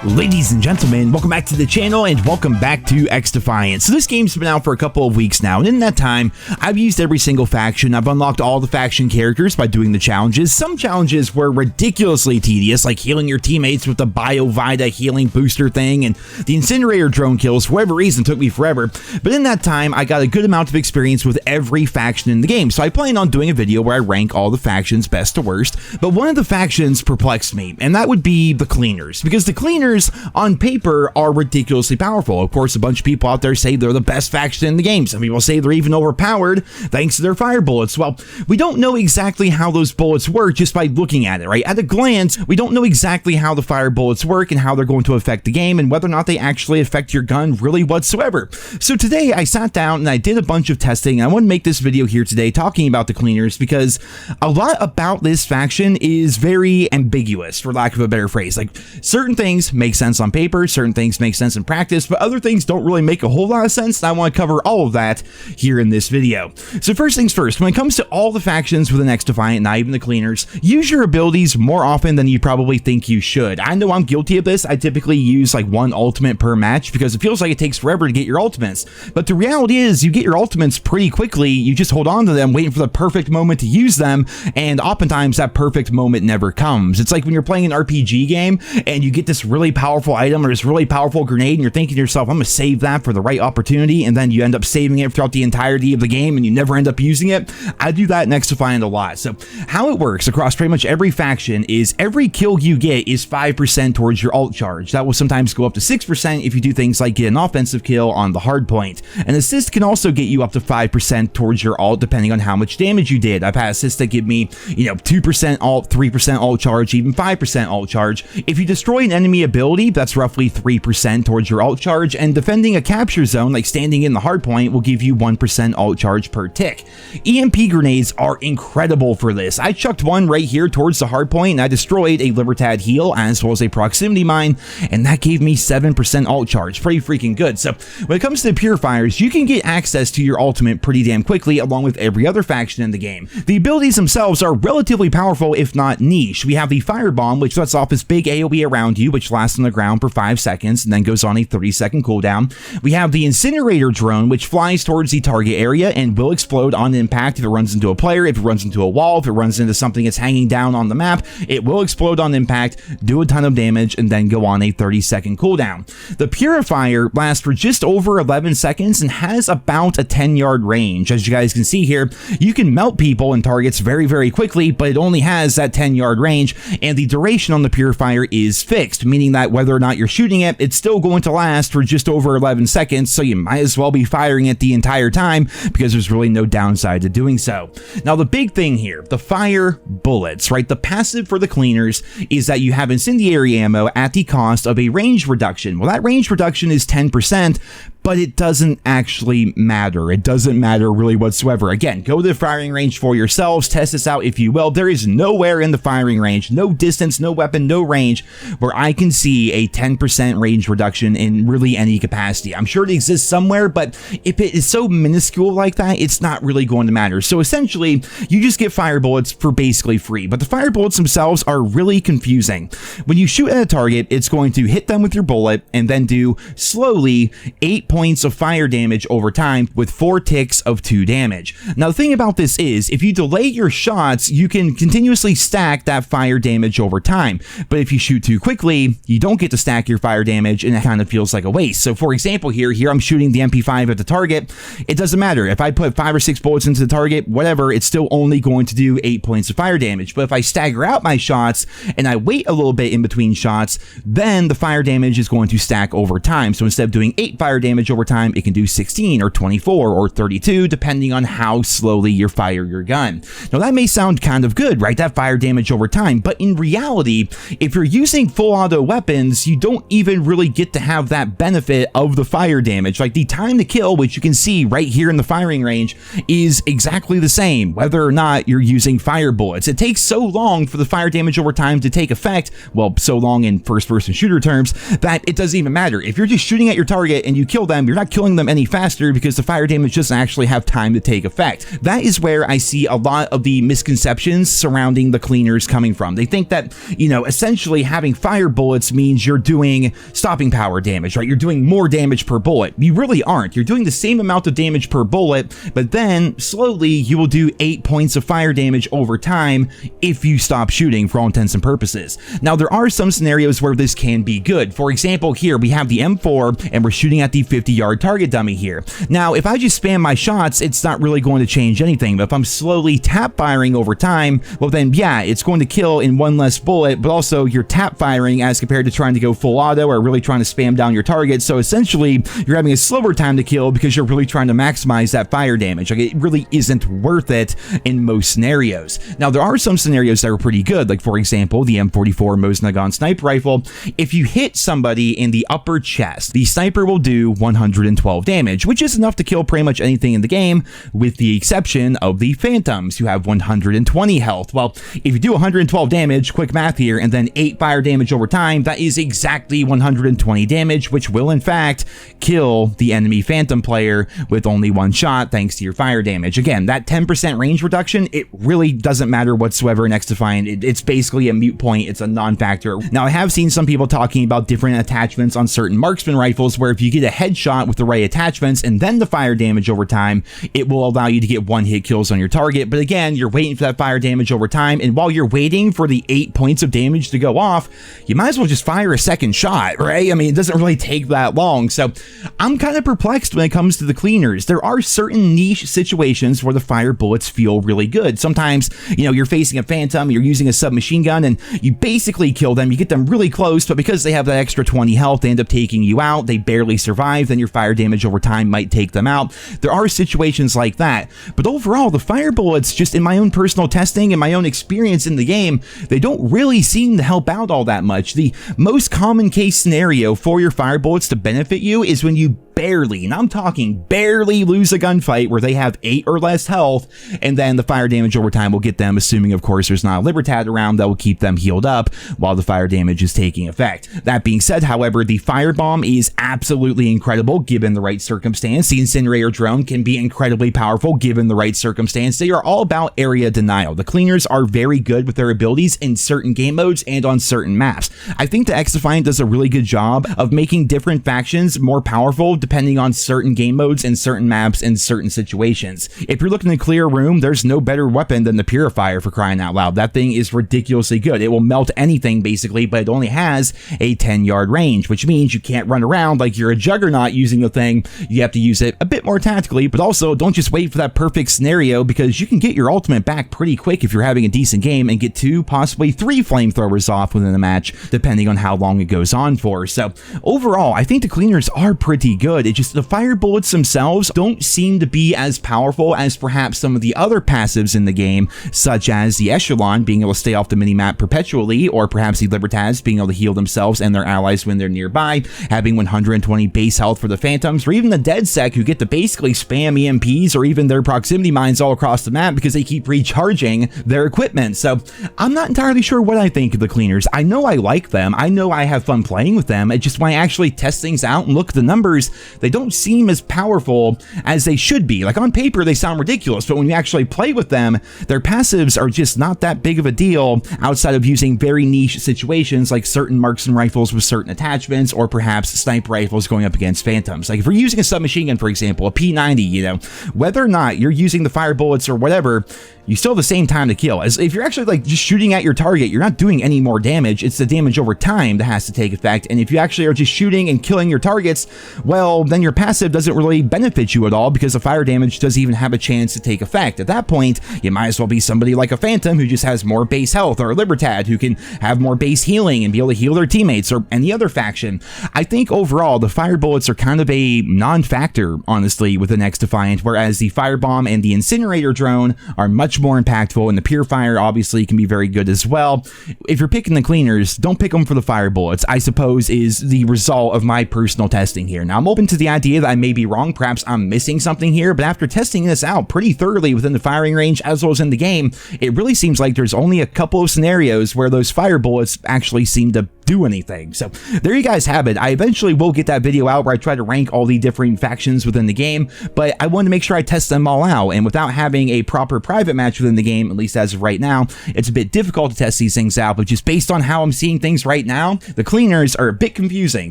Ladies and gentlemen, welcome back to the channel and welcome back to XDefiant. So this game's been out for a couple of weeks now, and in that time, I've used every single faction. I've unlocked all the faction characters by doing the challenges. Some challenges were ridiculously tedious, like healing your teammates with the BioVita healing booster thing, and the Incendiary drone kills, for whatever reason, took me forever. But in that time, I got a good amount of experience with every faction in the game, so I plan on doing a video where I rank all the factions best to worst. But one of the factions perplexed me, and that would be the Cleaners, because the Cleaners on paper are ridiculously powerful. Of course, a bunch of people out there say they're the best faction in the game. Some people say they're even overpowered thanks to their fire bullets. Well, we don't know exactly how those bullets work just by looking at it, right? At a glance, we don't know exactly how the fire bullets work and how they're going to affect the game and whether or not they actually affect your gun really whatsoever. So today I sat down and I did a bunch of testing. I want to make this video here today talking about the Cleaners because a lot about this faction is very ambiguous, for lack of a better phrase. Like, certain things make sense on paper, certain things make sense in practice, but other things don't really make a whole lot of sense, and I want to cover all of that here in this video. So first things first, when it comes to all the factions within XDefiant, not even the Cleaners, use your abilities more often than you probably think you should. I know I'm guilty of this. I typically use like one ultimate per match because it feels like it takes forever to get your ultimates, but the reality is you get your ultimates pretty quickly. You just hold on to them waiting for the perfect moment to use them, and oftentimes that perfect moment never comes. It's like when you're playing an RPG game and you get this really powerful item or this really powerful grenade and you're thinking to yourself, I'm gonna save that for the right opportunity, and then you end up saving it throughout the entirety of the game and you never end up using it. I do that in XDefiant a lot. So how it works across pretty much every faction is every kill you get is 5% towards your ult charge. That will sometimes go up to 6% if you do things like get an offensive kill on the hard point. An assist can also get you up to 5% towards your ult depending on how much damage you did. I've had assists that give me, 2% ult, 3% ult charge, even 5% ult charge. If you destroy an enemy ability, that's roughly 3% towards your ult charge, and defending a capture zone like standing in the hard point will give you 1% ult charge per tick. EMP grenades are incredible for this. I chucked one right here towards the hard point and I destroyed a Libertad heal as well as a proximity mine, and that gave me 7% ult charge. Pretty freaking good. So when it comes to the purifiers, you can get access to your ultimate pretty damn quickly along with every other faction in the game. The abilities themselves are relatively powerful if not niche. We have the firebomb, which lets off this big AoE around you, which lasts on the ground for 5 seconds and then goes on a 30-second cooldown. We have the incinerator drone, which flies towards the target area and will explode on impact if it runs into a player, if it runs into a wall, if it runs into something that's hanging down on the map. It will explode on impact, do a ton of damage, and then go on a 30-second cooldown. The purifier lasts for just over 11 seconds and has about a 10-yard range. As you guys can see here, you can melt people and targets very, very quickly, but it only has that 10-yard range, and the duration on the purifier is fixed, meaning that whether or not you're shooting it, it's still going to last for just over 11 seconds, so you might as well be firing it the entire time because there's really no downside to doing so. Now, the big thing here, the fire bullets, right? The passive for the Cleaners is that you have incendiary ammo at the cost of a range reduction. Well, that range reduction is 10%, but it doesn't actually matter. It doesn't matter really whatsoever. Again, go to the firing range for yourselves, test this out if you will. There is nowhere in the firing range, no distance, no weapon, no range, where I can see a 10% range reduction in really any capacity. I'm sure it exists somewhere, but if it is so minuscule like that, it's not really going to matter. So essentially, you just get fire bullets for basically free, but the fire bullets themselves are really confusing. When you shoot at a target, it's going to hit them with your bullet and then do slowly 8 points of fire damage over time with 4 ticks of 2 damage. Now, the thing about this is, if you delay your shots, you can continuously stack that fire damage over time. But if you shoot too quickly, you don't get to stack your fire damage, and it kind of feels like a waste. So for example, here I'm shooting the MP5 at the target. It doesn't matter. If I put 5 or 6 bullets into the target, whatever, it's still only going to do 8 points of fire damage. But if I stagger out my shots and I wait a little bit in between shots, then the fire damage is going to stack over time. So instead of doing 8 fire damage over time, it can do 16 or 24 or 32, depending on how slowly you fire your gun. Now, that may sound kind of good, right? That fire damage over time, but in reality, if you're using full auto weapons, you don't even really get to have that benefit of the fire damage. Like, the time to kill, which you can see right here in the firing range, is exactly the same, whether or not you're using fire bullets. It takes so long for the fire damage over time to take effect, well, so long in first-person shooter terms, that it doesn't even matter. If you're just shooting at your target and you kill them, you're not killing them any faster because the fire damage doesn't actually have time to take effect. That is where I see a lot of the misconceptions surrounding the Cleaners coming from. They think that, essentially having fire bullets means you're doing stopping power damage, right? You're doing more damage per bullet. You really aren't. You're doing the same amount of damage per bullet, but then slowly you will do 8 points of fire damage over time if you stop shooting for all intents and purposes. Now, there are some scenarios where this can be good. For example, here we have the M4 and we're shooting at the 50-yard target dummy here. Now, if I just spam my shots, it's not really going to change anything, but if I'm slowly tap firing over time, well then yeah, it's going to kill in one less bullet, but also you're tap firing as compared to trying to go full auto or really trying to spam down your target. So essentially, you're having a slower time to kill because you're really trying to maximize that fire damage. Like, it really isn't worth it in most scenarios. Now, there are some scenarios that are pretty good, like for example, the M44 Mosin-Nagant sniper rifle. If you hit somebody in the upper chest, the sniper will do 112 damage, which is enough to kill pretty much anything in the game, with the exception of the Phantoms, who have 120 health. Well, if you do 112 damage, quick math here, and then 8 fire damage over time, that is exactly 120 damage, which will in fact kill the enemy Phantom player with only one shot thanks to your fire damage. Again, that 10% range reduction, it really doesn't matter whatsoever in XDefiant. It's basically a moot point. It's a non-factor. Now, I have seen some people talking about different attachments on certain marksman rifles where if you get a headshot with the right attachments and then the fire damage over time, it will allow you to get one-hit kills on your target. But again, you're waiting for that fire damage over time, and while you're waiting for the 8 points of damage to go off, you might as well just fire a second shot, right? I mean, it doesn't really take that long. So I'm kind of perplexed when it comes to the cleaners. There are certain niche situations where the fire bullets feel really good. Sometimes, you know, you're facing a Phantom, you're using a submachine gun, and you basically kill them. You get them really close, but because they have that extra 20 health, they end up taking you out. They barely survive. Then your fire damage over time might take them out. There are situations like that. But overall, the fire bullets, just in my own personal testing and my own experience in the game, they don't really seem to help out all that much. The most common case scenario for your fire bullets to benefit you is when you barely, and I'm talking barely, lose a gunfight where they have 8 or less health, and then the fire damage over time will get them, assuming of course there's not a Libertad around that will keep them healed up while the fire damage is taking effect. That being said, however, the firebomb is absolutely incredible given the right circumstance. The incinerator drone can be incredibly powerful given the right circumstance. They are all about area denial. The cleaners are very good with their abilities in certain game modes and on certain maps. I think the XDefiant does a really good job of making different factions more powerful depending on certain game modes and certain maps and certain situations. If you're looking to clear a room, there's no better weapon than the Purifier, for crying out loud. That thing is ridiculously good. It will melt anything basically, but it only has a 10-yard range, which means you can't run around like you're a juggernaut using the thing. You have to use it a bit more tactically, but also don't just wait for that perfect scenario, because you can get your ultimate back pretty quick if you're having a decent game and get 2, possibly 3 flamethrowers off within a match, depending on how long it goes on for. So overall, I think the cleaners are pretty good. It's just the fire bullets themselves don't seem to be as powerful as perhaps some of the other passives in the game, such as the Echelon being able to stay off the minimap perpetually, or perhaps the Libertads being able to heal themselves and their allies when they're nearby, having 120 base health for the Phantoms, or even the DeadSec, who get to basically spam EMPs or even their proximity mines all across the map because they keep recharging their equipment. So I'm not entirely sure what I think of the cleaners. I know I like them. I know I have fun playing with them. It's just when I actually test things out and look at the numbers, they don't seem as powerful as they should be. Like on paper, they sound ridiculous, but when you actually play with them, their passives are just not that big of a deal outside of using very niche situations like certain marksman rifles with certain attachments, or perhaps sniper rifles going up against Phantoms. Like if we're using a submachine gun, for example, a P90, you know, whether or not you're using the fire bullets or whatever, you still have the same time to kill. As if you're actually like just shooting at your target, you're not doing any more damage. It's the damage over time that has to take effect. And if you actually are just shooting and killing your targets, well, then your passive doesn't really benefit you at all, because the fire damage doesn't even have a chance to take effect. At that point, you might as well be somebody like a Phantom who just has more base health, or a Libertad who can have more base healing and be able to heal their teammates, or any other faction. I think overall, the fire bullets are kind of a non-factor, honestly, with the XDefiant, whereas the firebomb and the incinerator drone are much more impactful, and the Purifier obviously can be very good as well. If you're picking the cleaners, don't pick them for the fire bullets, I suppose, is the result of my personal testing here. Now, I'm open to the idea that I may be wrong. Perhaps I'm missing something here, but after testing this out pretty thoroughly within the firing range as well as in the game, it really seems like there's only a couple of scenarios where those fire bullets actually seem to do anything. So there you guys have it. I eventually will get that video out where I try to rank all the different factions within the game, but I wanted to make sure I test them all out, and without having a proper private match within the game, at least as of right now, it's a bit difficult to test these things out. But just based on how I'm seeing things right now, the cleaners are a bit confusing,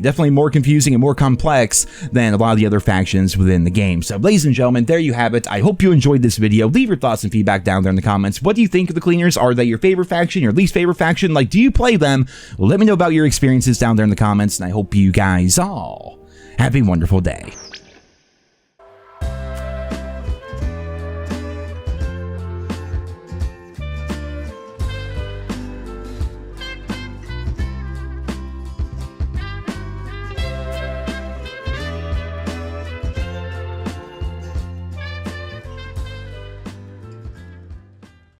definitely more confusing and more complex than a lot of the other factions within the game. So ladies and gentlemen, there you have it. I hope you enjoyed this video. Leave your thoughts and feedback down there in the comments. What do you think of the cleaners? Are they your favorite faction, your least favorite faction? Like, do you play them? Let me know about your experiences down there in the comments, and I hope you guys all have a wonderful day.